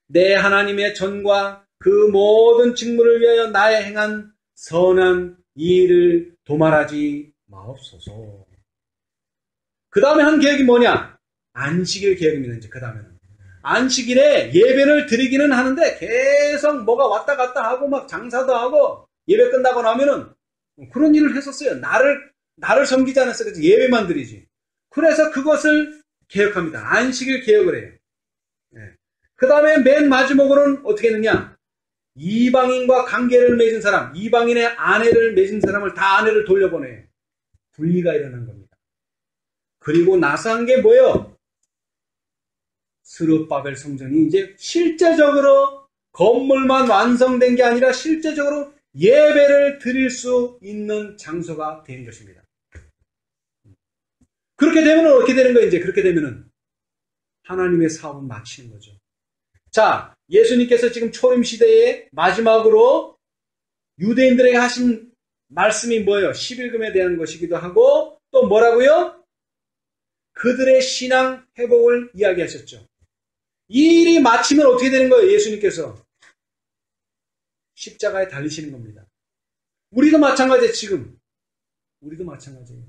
내 하나님의 전과 그 모든 직무를 위하여 나의 행한 선한 이 일을 도말하지 마옵소서. 그 다음에 한 계획이 뭐냐? 안식일 계획입니다. 이제 그 다음에는 안식일에 예배를 드리기는 하는데 계속 뭐가 왔다 갔다 하고 막 장사도 하고 예배 끝나고 나면은 그런 일을 했었어요. 나를 섬기지 않았어요. 그래서 예배만 드리지. 그래서 그것을 개혁합니다. 안식일 개혁을 해요. 그 다음에 맨 마지막으로는 어떻게 했느냐? 이방인과 관계를 맺은 사람, 이방인의 아내를 맺은 사람을 다 아내를 돌려보내요. 분리가 일어난 겁니다. 그리고 나서 한 게 뭐예요? 스룹바벨 성전이 이제 실제적으로 건물만 완성된 게 아니라 실제적으로 예배를 드릴 수 있는 장소가 된 것입니다. 그렇게 되면 어떻게 되는 거예요? 이제 그렇게 되면은 하나님의 사업은 마치는 거죠. 자, 예수님께서 지금 초림 시대의 마지막으로 유대인들에게 하신 말씀이 뭐예요? 11금에 대한 것이기도 하고 또 뭐라고요? 그들의 신앙 회복을 이야기하셨죠. 이 일이 마치면 어떻게 되는 거예요? 예수님께서 십자가에 달리시는 겁니다. 우리도 마찬가지예요. 지금 우리도 마찬가지예요.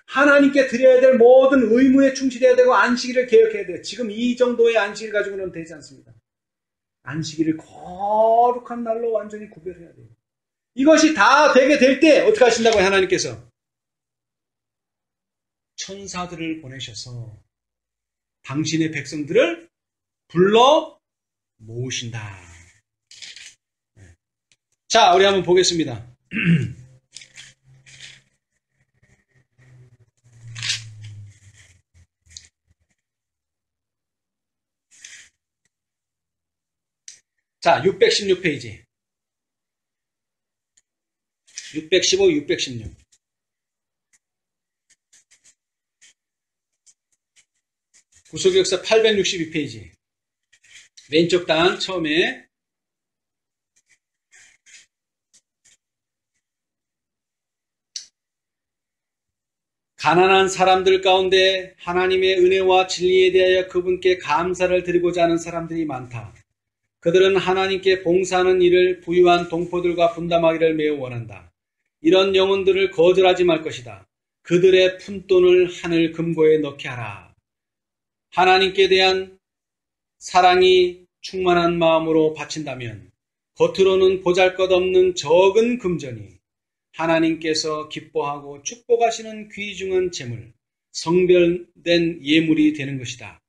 하나님께 드려야 될 모든 의무에 충실해야 되고 안식일을 개혁해야 돼요. 지금 이 정도의 안식일 가지고는 되지 않습니다. 안식일을 거룩한 날로 완전히 구별해야 돼요. 이것이 다 되게 될 때 어떻게 하신다고요? 하나님께서 천사들을 보내셔서 당신의 백성들을 불러 모으신다. 자, 우리 한번 보겠습니다. 자, 616페이지. 615, 616. 구속역사 862페이지. 왼쪽 단 처음에 가난한 사람들 가운데 하나님의 은혜와 진리에 대하여 그분께 감사를 드리고자 하는 사람들이 많다. 그들은 하나님께 봉사하는 일을 부유한 동포들과 분담하기를 매우 원한다. 이런 영혼들을 거절하지 말 것이다. 그들의 푼돈을 하늘 금고에 넣게 하라. 하나님께 대한 사랑이 충만한 마음으로 바친다면 겉으로는 보잘것없는 적은 금전이 하나님께서 기뻐하고 축복하시는 귀중한 재물, 성별된 예물이 되는 것이다.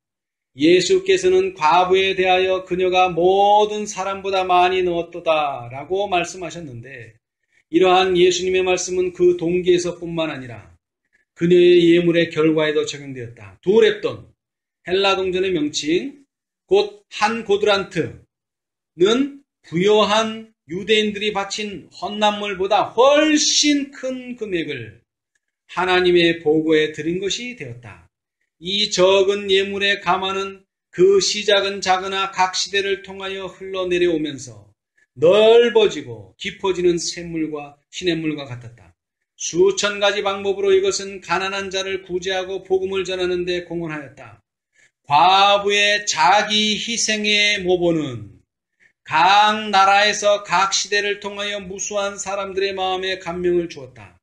예수께서는 과부에 대하여 그녀가 모든 사람보다 많이 넣었도다 라고 말씀하셨는데 이러한 예수님의 말씀은 그 동기에서뿐만 아니라 그녀의 예물의 결과에도 적용되었다. 두렙돈, 헬라 동전의 명칭, 곧 한 고드란트는 부요한 유대인들이 바친 헌납물보다 훨씬 큰 금액을 하나님의 보고에 드린 것이 되었다. 이 적은 예물의 가마는 그 시작은 작으나 각 시대를 통하여 흘러내려오면서 넓어지고 깊어지는 샘물과 시냇물과 같았다. 수천 가지 방법으로 이것은 가난한 자를 구제하고 복음을 전하는 데 공헌하였다. 과부의 자기 희생의 모범은 각 나라에서 각 시대를 통하여 무수한 사람들의 마음에 감명을 주었다.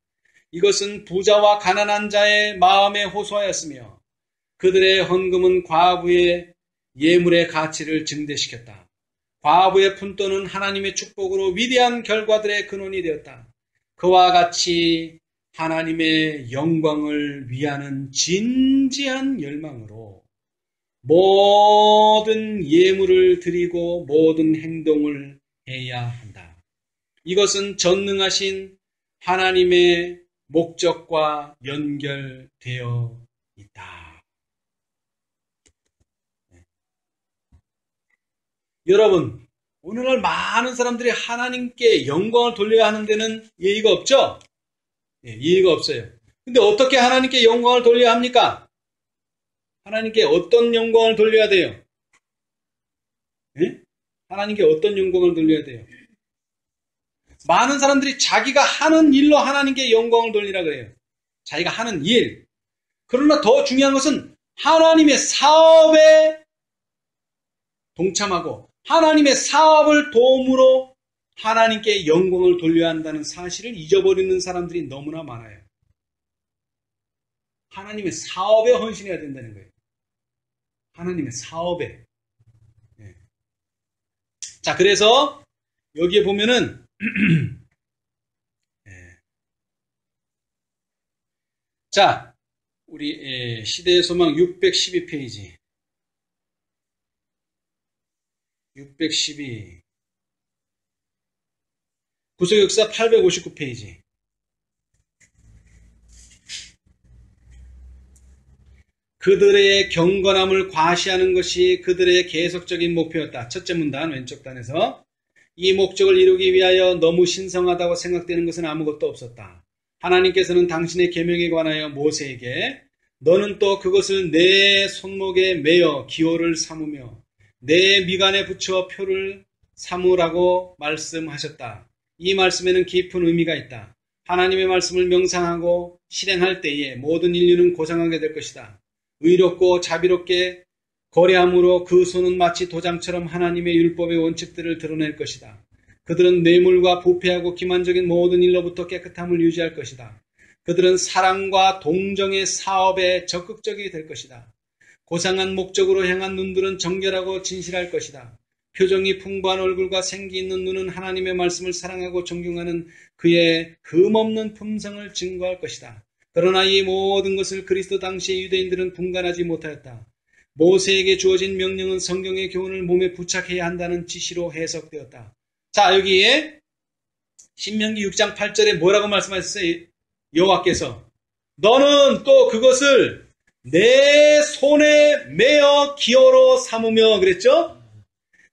이것은 부자와 가난한 자의 마음에 호소하였으며 그들의 헌금은 과부의 예물의 가치를 증대시켰다. 과부의 푼돈은 하나님의 축복으로 위대한 결과들의 근원이 되었다. 그와 같이 하나님의 영광을 위하는 진지한 열망으로 모든 예물을 드리고 모든 행동을 해야 한다. 이것은 전능하신 하나님의 목적과 연결되어 있다. 여러분, 오늘날 많은 사람들이 하나님께 영광을 돌려야 하는 데는 예의가 없죠? 예의가 없어요. 근데 어떻게 하나님께 영광을 돌려야 합니까? 하나님께 어떤 영광을 돌려야 돼요? 하나님께 어떤 영광을 돌려야 돼요? 많은 사람들이 자기가 하는 일로 하나님께 영광을 돌리라 그래요. 자기가 하는 일. 그러나 더 중요한 것은 하나님의 사업에 동참하고 하나님의 사업을 도움으로 하나님께 영광을 돌려야 한다는 사실을 잊어버리는 사람들이 너무나 많아요. 하나님의 사업에 헌신해야 된다는 거예요. 하나님의 사업에. 자, 그래서 여기에 보면은 자, 우리 시대의 소망 612페이지. 612. 구속역사 859페이지. 그들의 경건함을 과시하는 것이 그들의 계속적인 목표였다. 첫째 문단 왼쪽 단에서 이 목적을 이루기 위하여 너무 신성하다고 생각되는 것은 아무것도 없었다. 하나님께서는 당신의 계명에 관하여 모세에게 너는 또 그것을 내 손목에 매어 기호를 삼으며 내 미간에 붙여 표를 삼으라고 말씀하셨다. 이 말씀에는 깊은 의미가 있다. 하나님의 말씀을 명상하고 실행할 때에 모든 인류는 고상하게 될 것이다. 의롭고 자비롭게 거래함으로 그 손은 마치 도장처럼 하나님의 율법의 원칙들을 드러낼 것이다. 그들은 뇌물과 부패하고 기만적인 모든 일로부터 깨끗함을 유지할 것이다. 그들은 사랑과 동정의 사업에 적극적이 될 것이다. 고상한 목적으로 향한 눈들은 정결하고 진실할 것이다. 표정이 풍부한 얼굴과 생기 있는 눈은 하나님의 말씀을 사랑하고 존경하는 그의 흠없는 품성을 증거할 것이다. 그러나 이 모든 것을 그리스도 당시의 유대인들은 분간하지 못하였다. 모세에게 주어진 명령은 성경의 교훈을 몸에 부착해야 한다는 지시로 해석되었다. 자, 여기에 신명기 6장 8절에 뭐라고 말씀하셨어요? 여호와께서 너는 또 그것을 내 손에 매어 기호로 삼으며 그랬죠?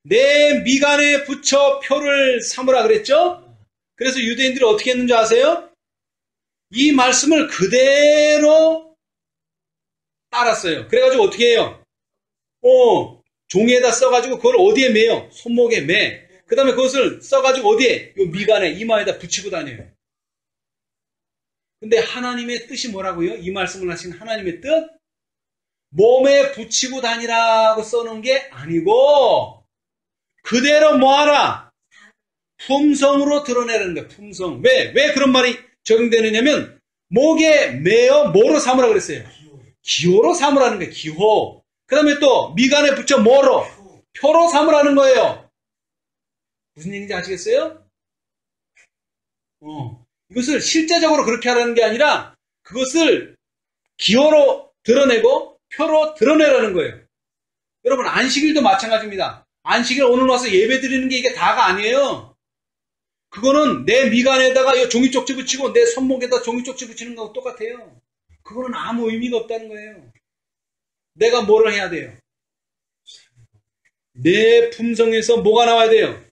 내 미간에 붙여 표를 삼으라 그랬죠? 그래서 유대인들이 어떻게 했는지 아세요? 이 말씀을 그대로 따랐어요. 그래가지고 어떻게 해요? 종이에다 써가지고 그걸 어디에 매요? 손목에 매. 그 다음에 그것을 써가지고 어디에? 요 미간에, 이마에다 붙이고 다녀요. 근데 하나님의 뜻이 뭐라고요? 이 말씀을 하신 하나님의 뜻? 몸에 붙이고 다니라고 써놓은 게 아니고 그대로 뭐하라? 품성으로 드러내라는 거예요. 품성. 왜 그런 말이 적용되느냐면 목에 매어 뭐로 삼으라 그랬어요? 기호로 삼으라는 거예요. 기호. 그 다음에 또 미간에 붙여 뭐로? 표로 삼으라는 거예요. 무슨 얘기인지 아시겠어요? 이것을 실제적으로 그렇게 하라는 게 아니라 그것을 기호로 드러내고 표로 드러내라는 거예요. 여러분 안식일도 마찬가지입니다. 안식일 오늘 와서 예배 드리는 게 이게 다가 아니에요. 그거는 내 미간에다가 종이 쪽지 붙이고 내 손목에다 종이 쪽지 붙이는 거하고 똑같아요. 그거는 아무 의미가 없다는 거예요. 내가 뭐를 해야 돼요? 내 품성에서 뭐가 나와야 돼요?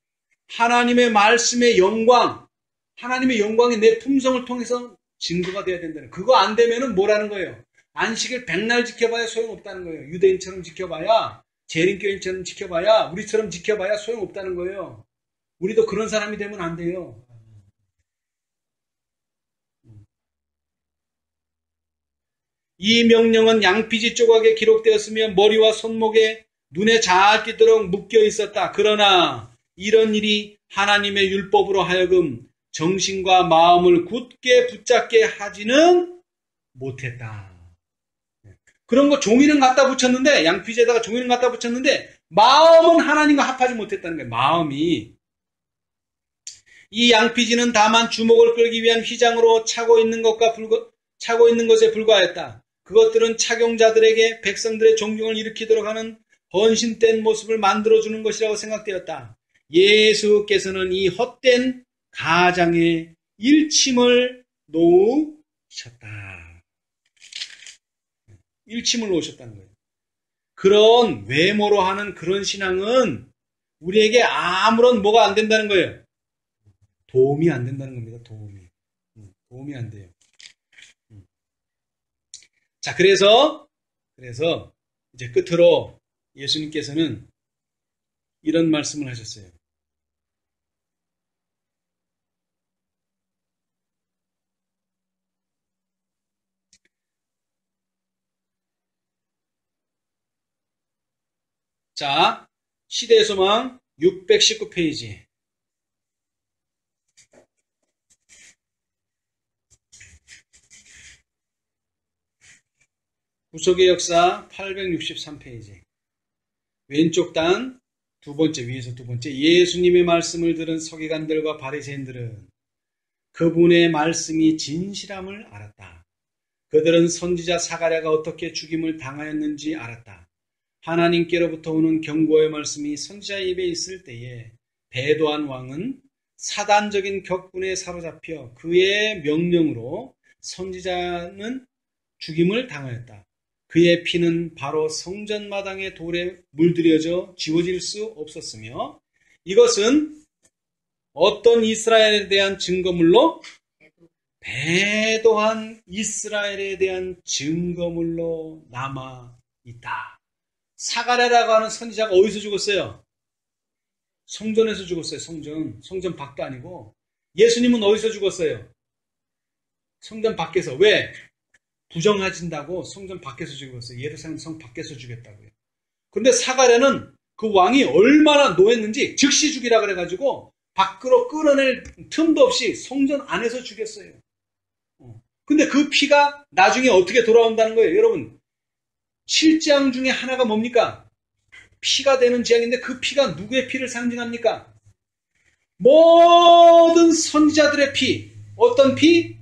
하나님의 말씀의 영광, 하나님의 영광이 내 품성을 통해서 증거가 돼야 된다는 거예요. 그거 안 되면은 뭐라는 거예요? 안식일 백날 지켜봐야 소용없다는 거예요. 유대인처럼 지켜봐야, 재림교인처럼 지켜봐야, 우리처럼 지켜봐야 소용없다는 거예요. 우리도 그런 사람이 되면 안 돼요. 이 명령은 양피지 조각에 기록되었으며 머리와 손목에 눈에 잘 띄도록 묶여 있었다. 그러나 이런 일이 하나님의 율법으로 하여금 정신과 마음을 굳게 붙잡게 하지는 못했다. 그런 거 종이는 갖다 붙였는데, 양피지에다가 종이는 갖다 붙였는데 마음은 하나님과 합하지 못했다는 거예요. 마음이. 이 양피지는 다만 주목을 끌기 위한 휘장으로 차고 있는 것에 불과했다. 그것들은 착용자들에게 백성들의 존경을 일으키도록 하는 헌신된 모습을 만들어주는 것이라고 생각되었다. 예수께서는 이 헛된 가장에 일침을 놓으셨다. 일침을 놓으셨다는 거예요. 그런 외모로 하는 그런 신앙은 우리에게 아무런 뭐가 안 된다는 거예요. 도움이 안 된다는 겁니다. 도움이 안 돼요. 자, 그래서 이제 끝으로 예수님께서는 이런 말씀을 하셨어요. 자, 시대의 소망 619페이지. 구속의 역사 863페이지. 왼쪽 단 두 번째, 위에서 두 번째. 예수님의 말씀을 들은 서기관들과 바리새인들은 그분의 말씀이 진실함을 알았다. 그들은 선지자 사가랴가 어떻게 죽임을 당하였는지 알았다. 하나님께로부터 오는 경고의 말씀이 선지자 입에 있을 때에 베도한 왕은 사단적인 격분에 사로잡혀 그의 명령으로 선지자는 죽임을 당하였다. 그의 피는 바로 성전 마당의 돌에 물들여져 지워질 수 없었으며 이것은 어떤 이스라엘에 대한 증거물로? 배도한 이스라엘에 대한 증거물로 남아있다. 사가랴라고 하는 선지자가 어디서 죽었어요? 성전에서 죽었어요. 성전 밖도 아니고. 예수님은 어디서 죽었어요? 성전 밖에서. 왜? 부정하진다고 성전 밖에서 죽였어요. 예루살렘 성 밖에서 죽였다고요. 그런데 사가랴는 그 왕이 얼마나 노했는지 즉시 죽이라 그래가지고 밖으로 끌어낼 틈도 없이 성전 안에서 죽였어요. 근데 그 피가 나중에 어떻게 돌아온다는 거예요? 여러분, 7재앙 중에 하나가 뭡니까? 피가 되는 재앙인데 그 피가 누구의 피를 상징합니까? 모든 선지자들의 피. 어떤 피?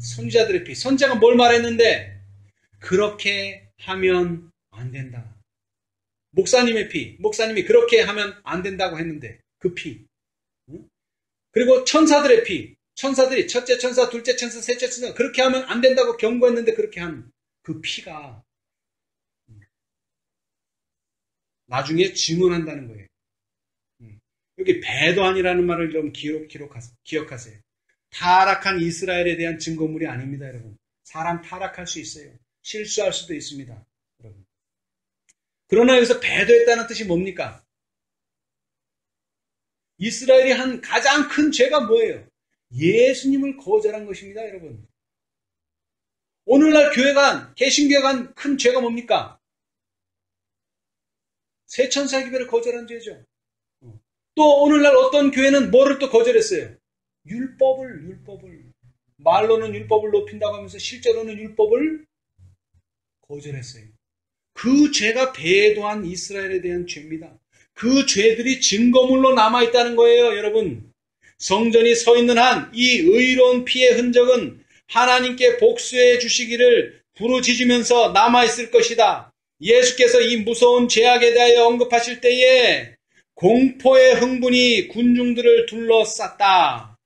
선지자들의 피. 선지자가 뭘 말했는데? 그렇게 하면 안 된다. 목사님의 피. 목사님이 그렇게 하면 안 된다고 했는데 그 피. 그리고 천사들의 피. 천사들이 첫째 천사, 둘째 천사, 셋째 천사 그렇게 하면 안 된다고 경고했는데 그렇게 한 그 피가 나중에 증언한다는 거예요. 여기 배도한이라는 말을 좀 기억하세요. 타락한 이스라엘에 대한 증거물이 아닙니다, 여러분. 사람 타락할 수 있어요. 실수할 수도 있습니다, 여러분. 그러나 여기서 배도했다는 뜻이 뭡니까? 이스라엘이 한 가장 큰 죄가 뭐예요? 예수님을 거절한 것입니다, 여러분. 오늘날 교회가, 개신교회가 한 큰 죄가 뭡니까? 세천사 기별을 거절한 죄죠. 또 오늘날 어떤 교회는 뭐를 또 거절했어요? 율법을. 말로는 율법을 높인다고 하면서 실제로는 율법을 거절했어요. 그 죄가 배도한 이스라엘에 대한 죄입니다. 그 죄들이 증거물로 남아있다는 거예요, 여러분. 성전이 서 있는 한 이 의로운 피의 흔적은 하나님께 복수해 주시기를 부르짖으면서 남아있을 것이다. 예수께서 이 무서운 죄악에 대하여 언급하실 때에 공포의 흥분이 군중들을 둘러쌌다.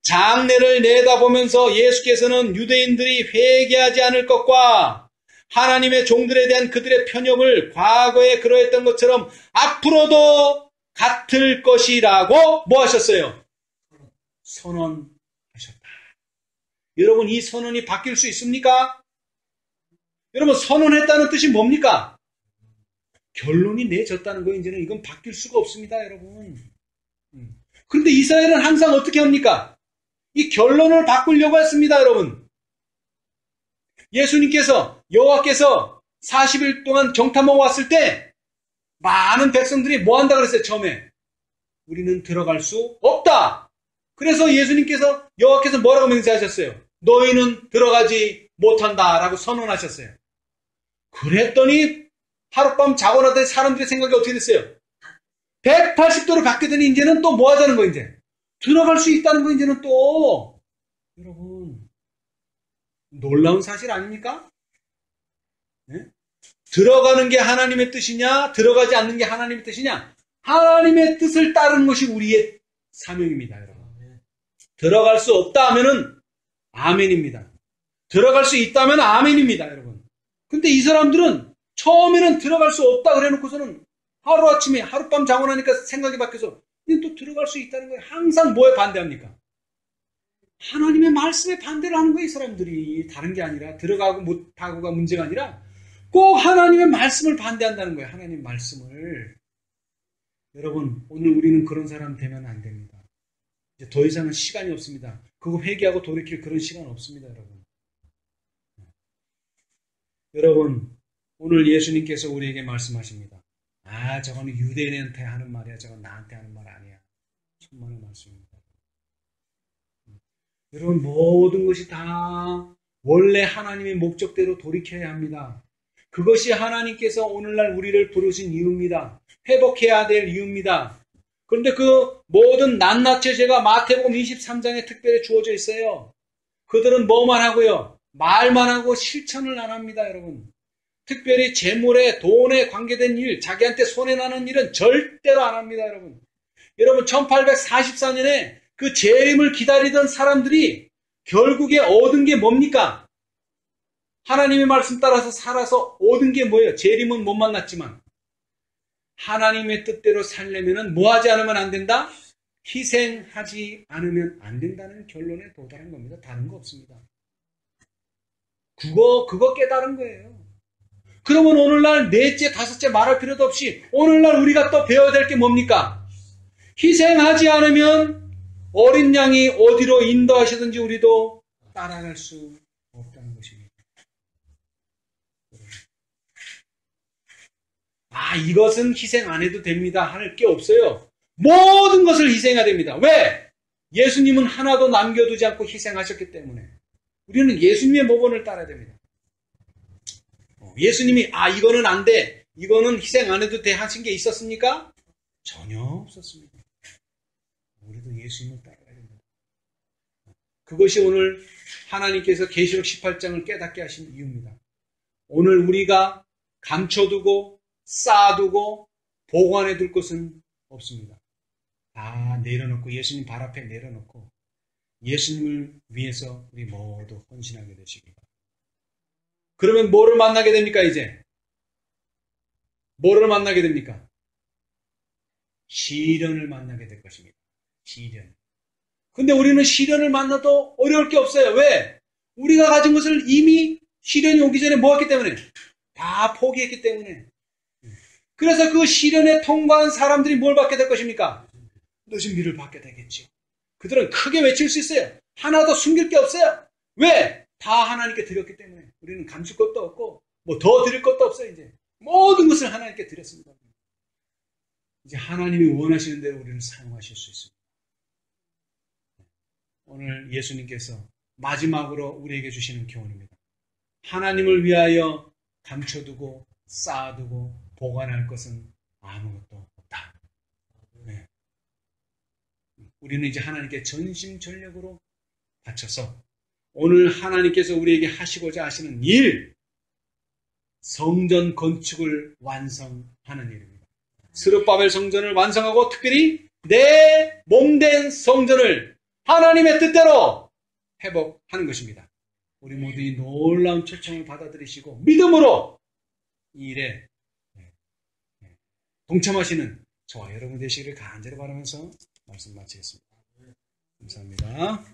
장례를 내다보면서 예수께서는 유대인들이 회개하지 않을 것과 하나님의 종들에 대한 그들의 편협을 과거에 그러했던 것처럼 앞으로도 같을 것이라고 뭐 하셨어요? 선언하셨다. 여러분, 이 선언이 바뀔 수 있습니까? 여러분, 선언했다는 뜻이 뭡니까? 결론이 내졌다는 거예요. 이제는 이건 바뀔 수가 없습니다, 여러분. 그런데 이스라엘은 항상 어떻게 합니까? 이 결론을 바꾸려고 했습니다, 여러분. 예수님께서, 여호와께서 40일 동안 정탐하고 왔을 때 많은 백성들이 뭐 한다 그랬어요, 처음에? 우리는 들어갈 수 없다. 그래서 예수님께서, 여호와께서 뭐라고 맹세하셨어요? 너희는 들어가지 못한다 라고 선언하셨어요. 그랬더니 하룻밤 자고 나더니 사람들의 생각이 어떻게 됐어요? 180도로 바뀌더니 이제는 또 뭐 하자는 거예요, 이제? 들어갈 수 있다는 거, 이제는 또. 여러분, 놀라운 사실 아닙니까? 네? 들어가는 게 하나님의 뜻이냐, 들어가지 않는 게 하나님의 뜻이냐? 하나님의 뜻을 따르는 것이 우리의 사명입니다, 여러분. 들어갈 수 없다 하면은 아멘입니다. 들어갈 수 있다면 아멘입니다, 여러분. 근데 이 사람들은 처음에는 들어갈 수 없다 그래 놓고서는 하루아침에 하룻밤 자고 나니까 생각이 바뀌어서 또 들어갈 수 있다는 거예요. 항상 뭐에 반대합니까? 하나님의 말씀에 반대를 하는 거예요, 이 사람들이. 다른 게 아니라 들어가고 못하고가 문제가 아니라 꼭 하나님의 말씀을 반대한다는 거예요. 하나님 말씀을. 여러분, 오늘 우리는 그런 사람 되면 안 됩니다. 이제 더 이상은 시간이 없습니다. 그거 회개하고 돌이킬 그런 시간 없습니다, 여러분. 여러분, 오늘 예수님께서 우리에게 말씀하십니다. 아, 저거는 유대인한테 하는 말이야. 저건 나한테 하는 말 아니야. 천만의 말씀입니다. 여러분, 모든 것이 다 원래 하나님의 목적대로 돌이켜야 합니다. 그것이 하나님께서 오늘날 우리를 부르신 이유입니다. 회복해야 될 이유입니다. 그런데 그 모든 낱낱의 죄가 마태복음 23장에 특별히 주어져 있어요. 그들은 뭐만 하고요? 말만 하고 실천을 안 합니다, 여러분. 특별히 재물에, 돈에 관계된 일, 자기한테 손해나는 일은 절대로 안 합니다, 여러분. 여러분, 1844년에 그 재림을 기다리던 사람들이 결국에 얻은 게 뭡니까? 하나님의 말씀 따라서 살아서 얻은 게 뭐예요? 재림은 못 만났지만. 하나님의 뜻대로 살려면 뭐 하지 않으면 안 된다? 희생하지 않으면 안 된다는 결론에 도달한 겁니다. 다른 거 없습니다. 그거 깨달은 거예요. 그러면 오늘날 넷째, 다섯째 말할 필요도 없이 오늘날 우리가 또 배워야 될 게 뭡니까? 희생하지 않으면 어린 양이 어디로 인도하시든지 우리도 따라갈 수 없다는 것입니다. 이것은 희생 안 해도 됩니다. 할 게 없어요. 모든 것을 희생해야 됩니다. 왜? 예수님은 하나도 남겨두지 않고 희생하셨기 때문에 우리는 예수님의 모본을 따라야 됩니다. 예수님이 이거는 안 돼, 이거는 희생 안 해도 돼 하신 게 있었습니까? 전혀 없었습니다. 우리도 예수님을 따라야 됩니다. 그것이 오늘 하나님께서 계시록 18장을 깨닫게 하신 이유입니다. 오늘 우리가 감춰두고 쌓아두고 보관해둘 것은 없습니다. 다 내려놓고 예수님 발 앞에 내려놓고 예수님을 위해서 우리 모두 헌신하게 되시기 바랍니다. 그러면 뭐를 만나게 됩니까, 이제? 뭐를 만나게 됩니까? 시련을 만나게 될 것입니다. 시련. 근데 우리는 시련을 만나도 어려울 게 없어요. 왜? 우리가 가진 것을 이미 시련이 오기 전에 뭐 했기 때문에? 다 포기했기 때문에. 그래서 그 시련에 통과한 사람들이 뭘 받게 될 것입니까? 늦은 비를 받게 되겠죠. 그들은 크게 외칠 수 있어요. 하나도 숨길 게 없어요. 왜? 다 하나님께 드렸기 때문에. 우리는 감출 것도 없고 뭐 더 드릴 것도 없어요. 이제 모든 것을 하나님께 드렸습니다. 이제 하나님이 원하시는 대로 우리를 사용하실 수 있습니다. 오늘 예수님께서 마지막으로 우리에게 주시는 교훈입니다. 하나님을 위하여 감춰두고 쌓아두고 보관할 것은 아무것도 없다. 네. 우리는 이제 하나님께 전심전력으로 바쳐서 오늘 하나님께서 우리에게 하시고자 하시는 일, 성전 건축을 완성하는 일입니다. 스룹바벨 성전을 완성하고 특별히 내 몸된 성전을 하나님의 뜻대로 회복하는 것입니다. 우리 모두 이 놀라운 초청을 받아들이시고 믿음으로 이 일에 동참하시는 저와 여러분 되시기를 간절히 바라면서 말씀 마치겠습니다. 감사합니다.